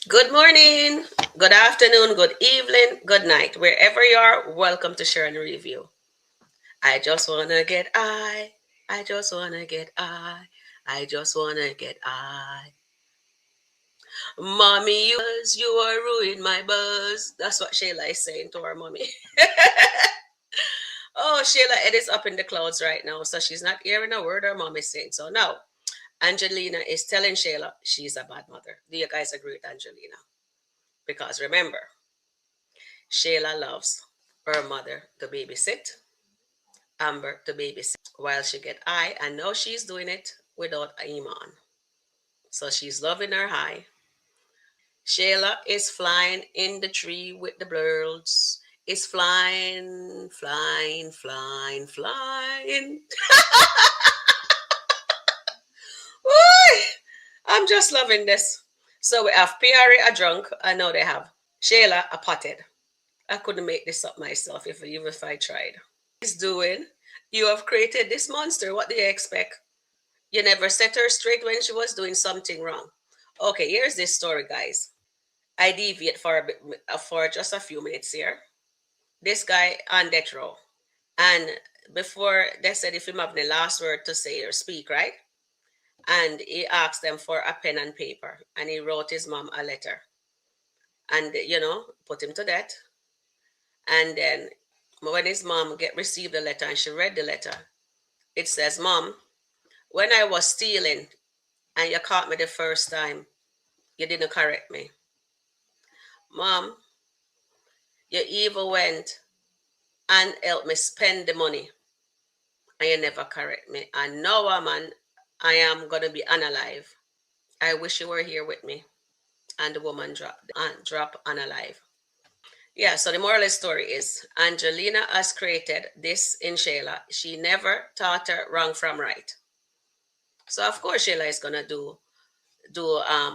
Good morning, good afternoon, good evening, good night. Wherever you are, welcome to Sharon Review. I just wanna get I just wanna get I just wanna get Mommy, you are ruining my buzz. That's what Shayla is saying to her mommy. Oh, Shayla, it is up in the clouds right now, so she's not hearing a word her mom is saying. So now, Angelina is telling Shayla she's a bad mother. Do you guys agree with Angelina? Because remember, Shayla loves her mother to babysit, Amber to babysit, while she get high, and now she's doing it without Iman. So she's loving her high. Shayla is flying in the tree with the birds. Is flying, flying, flying, flying. Woo! I'm just loving this. So we have Pierre a drunk, and now they have Shayla a potted. I couldn't make this up myself even if I tried. He's doing. You have created this monster. What do you expect? You never set her straight when she was doing something wrong. Okay, here's this story, guys. I deviate for a bit, for just a few minutes here. This guy on death row, and before they said if him have the last word to say or speak, right? And he asked them for a pen and paper, and he wrote his mom a letter, and put him to death. And then when his mom get received the letter and she read the letter, it says, "Mom, when I was stealing and you caught me the first time, you didn't correct me. Mom, you even went and helped me spend the money and you never correct me. And now, man, I am going to be unalive. I wish you were here with me." And the woman drop unalive. Yeah, so the moral of the story is Angelina has created this in Shayla. She never taught her wrong from right. So of course Shayla is gonna do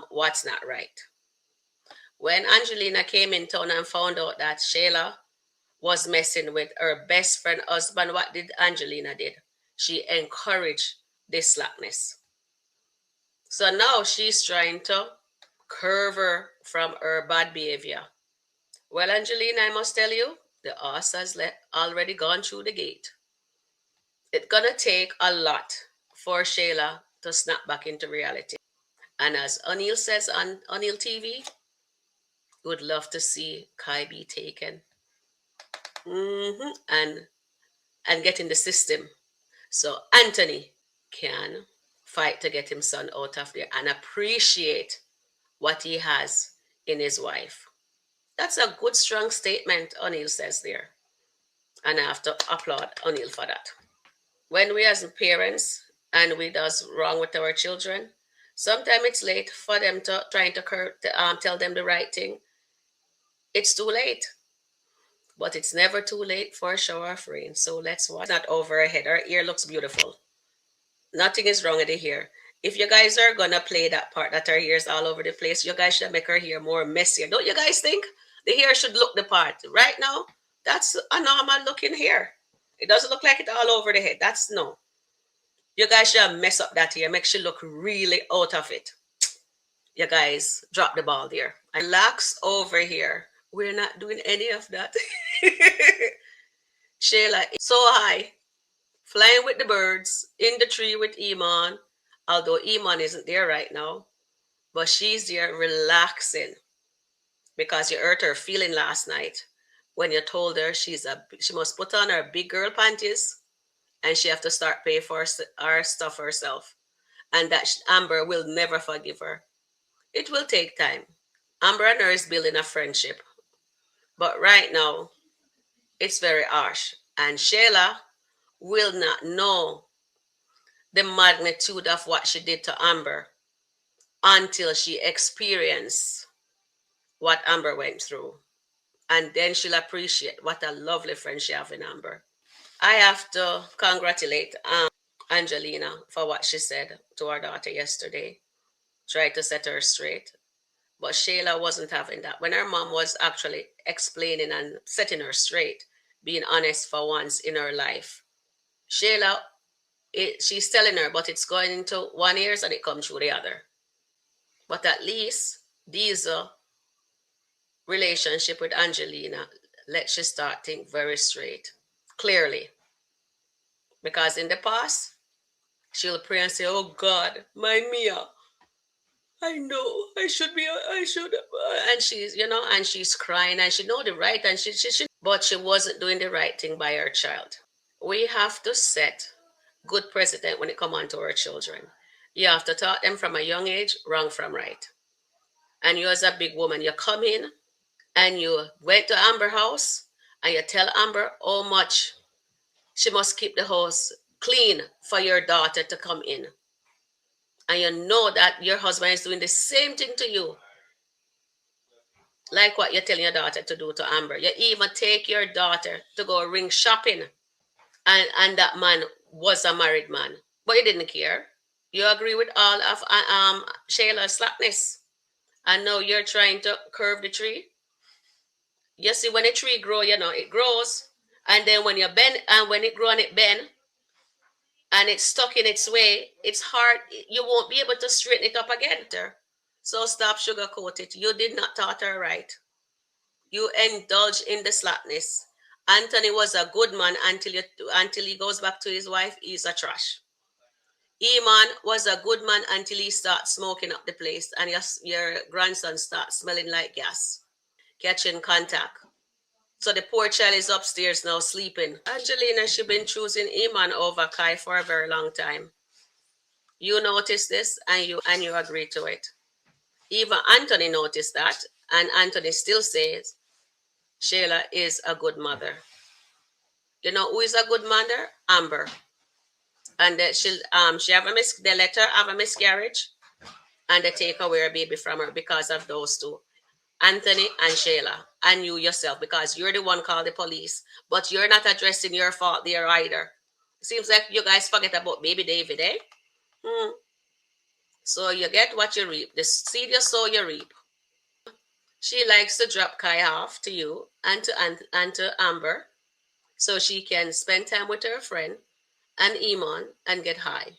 what's not right. When Angelina came in town and found out that Shayla was messing with her best friend husband, what did Angelina did? She encouraged this slackness. So now she's trying to curve her from her bad behavior. Well, Angelina, I must tell you, the horse has already gone through the gate. It's gonna take a lot for Shayla to snap back into reality. And as O'Neill says on O'Neill TV, would love to see Kai be taken, and get in the system so Anthony can fight to get his son out of there and appreciate what he has in his wife. That's a good, strong statement, O'Neill says there. And I have to applaud O'Neill for that. When we as parents and we does wrong with our children, sometimes it's late for them to trying to tell them the right thing. It's too late. But it's never too late for a shower of rain. So let's watch. Not over her head. Her ear looks beautiful. Nothing is wrong with the hair. If you guys are gonna play that part that her hair is all over the place, you guys should make her hair more messier. Don't you guys think? The hair should look the part. Right now, that's a normal looking hair. It doesn't look like it all over the head. That's no. You guys should mess up that hair. Make she look really out of it. You guys drop the ball there. And relax over here. We're not doing any of that. Shayla is so high, flying with the birds in the tree with Iman, although Iman isn't there right now, but she's there relaxing because you hurt her feeling last night when you told her she must put on her big girl panties and she have to start pay for her stuff herself, and that Amber will never forgive her. It will take time. Amber and her is building a friendship, but right now it's very harsh, and Shayla will not know the magnitude of what she did to Amber until she experienced what Amber went through. And then she'll appreciate what a lovely friend she have in Amber. I have to congratulate Angelina for what she said to her daughter yesterday. Tried to set her straight. But Shayla wasn't having that. When her mom was actually explaining and setting her straight, being honest for once in her life, Shayla, she's telling her, but it's going into one ear and it comes through the other. But at least These relationship with Angelina let you start think very straight, clearly. Because in the past, she'll pray and say, "Oh God, my Mia, I know I should be, I should," and she's, and she's crying and she know the right, and but she wasn't doing the right thing by her child. We have to set good precedent when it come on to our children. You have to taught them from a young age, wrong from right. And you as a big woman, you come in and you went to Amber house and you tell Amber how much she must keep the house clean for your daughter to come in. And you know that your husband is doing the same thing to you, like what you're telling your daughter to do to Amber. You even take your daughter to go ring shopping, and that man was a married man, but you didn't care. You agree with all of Shayla's slackness, and now you're trying to curve the tree. You see, when a tree grow, it grows, and then when you bend, and when it grow and it bend, and it's stuck in its way, it's hard. You won't be able to straighten it up again. So stop sugarcoat it. You did not taught her right. You indulge in the slackness. Anthony was a good man until he goes back to his wife. He's a trash. Iman was a good man until he starts smoking up the place, and your grandson starts smelling like gas, catching contact. So the poor child is upstairs now sleeping. Angelina, she been choosing Iman over Kai for a very long time. You notice this, and you agree to it. Even Anthony noticed that, and Anthony still says Shayla is a good mother. You know who is a good mother? Amber. And that they let her have a miscarriage, and they take away her baby from her because of those two, Anthony and Shayla, and you yourself, because you're the one called the police, but you're not addressing your fault there either. Seems like you guys forget about baby David, eh? Hmm. So you get what you reap. The seed you sow, you reap. She likes to drop Kai off to you and to Amber, so she can spend time with her friend and Iman and get high,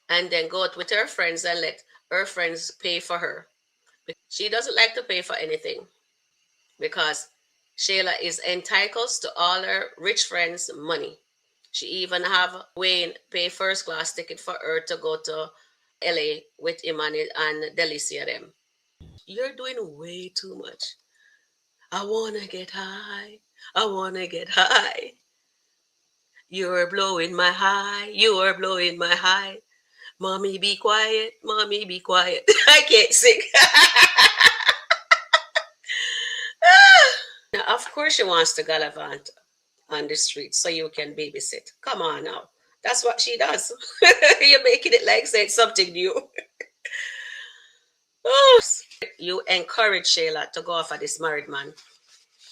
and then go out with her friends and let her friends pay for her. She doesn't like to pay for anything because Shayla is entitled to all her rich friends' money. She even have Wayne pay first class ticket for her to go to LA with Iman and Delicia them. You're doing way too much. I wanna get high. I wanna get high. You're blowing my high. You're blowing my high. Mommy, be quiet. Mommy, be quiet. I can't sing. Now, of course, she wants to gallivant on the street so you can babysit. Come on now. That's what she does. You're making it like say it's something new. Oh, you encourage Shayla to go off of this married man,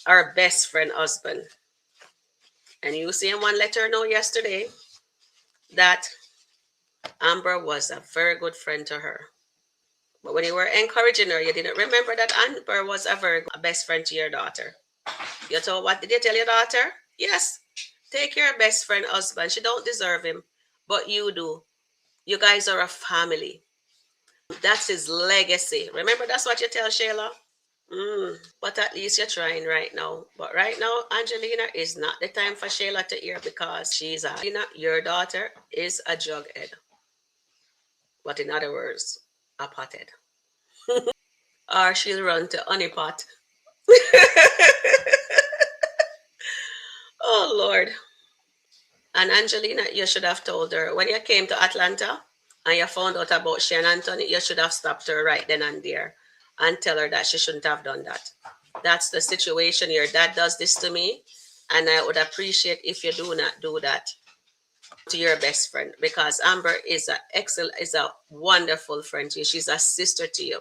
our best friend husband. And you see him one let her know yesterday that Amber was a very good friend to her. But when you were encouraging her, you didn't remember that Amber was a very good best friend to your daughter. You told, what did you tell your daughter? Yes, take your best friend husband. She don't deserve him, but you do. You guys are a family. That's his legacy. Remember, that's what you tell Shayla. But at least you're trying right now. But right now, Angelina is not the time for Shayla to hear, because your daughter is a jughead. But in other words, a pothead. Or she'll run to honeypot. Oh Lord. And Angelina, you should have told her when you came to Atlanta and you found out about Shane Anthony, you should have stopped her right then and there and tell her that she shouldn't have done that. That's the situation. Your dad does this to me, and I would appreciate if you do not do that to your best friend, because Amber is a wonderful friend to you. She's a sister to you.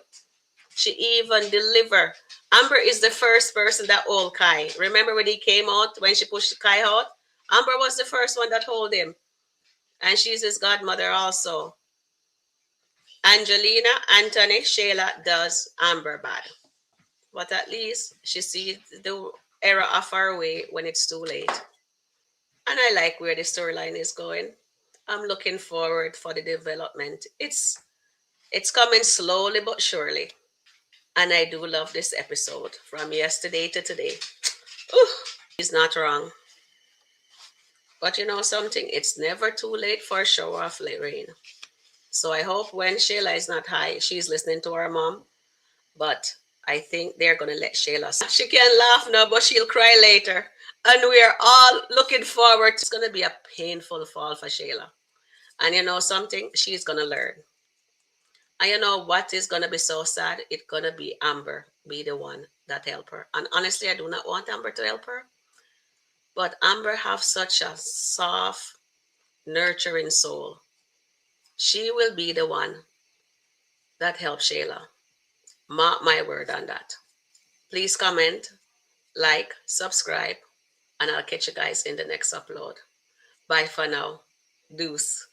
She even deliver. Amber is the first person that hold Kai. Remember when he came out, when she pushed Kai out? Amber was the first one that hold him. And she's his godmother also. Angelina, Anthony, Shayla does Amber bad. But at least she sees the error of her way when it's too late. And I like where the storyline is going. I'm looking forward for the development. It's coming slowly but surely. And I do love this episode from yesterday to today. Ooh, he's not wrong. But you know something? It's never too late for a shower of rain. So I hope when Shayla is not high, she's listening to her mom. But I think they're going to let Shayla. She can laugh now, but she'll cry later. And we are all looking forward to it's going to be a painful fall for Shayla. And you know something? She's going to learn. And you know what is going to be so sad? It's going to be Amber be the one that help her. And honestly, I do not want Amber to help her. But Amber have such a soft, nurturing soul. She will be the one that helps Shayla. Mark my word on that. Please comment, like, subscribe, and I'll catch you guys in the next upload. Bye for now. Deuce.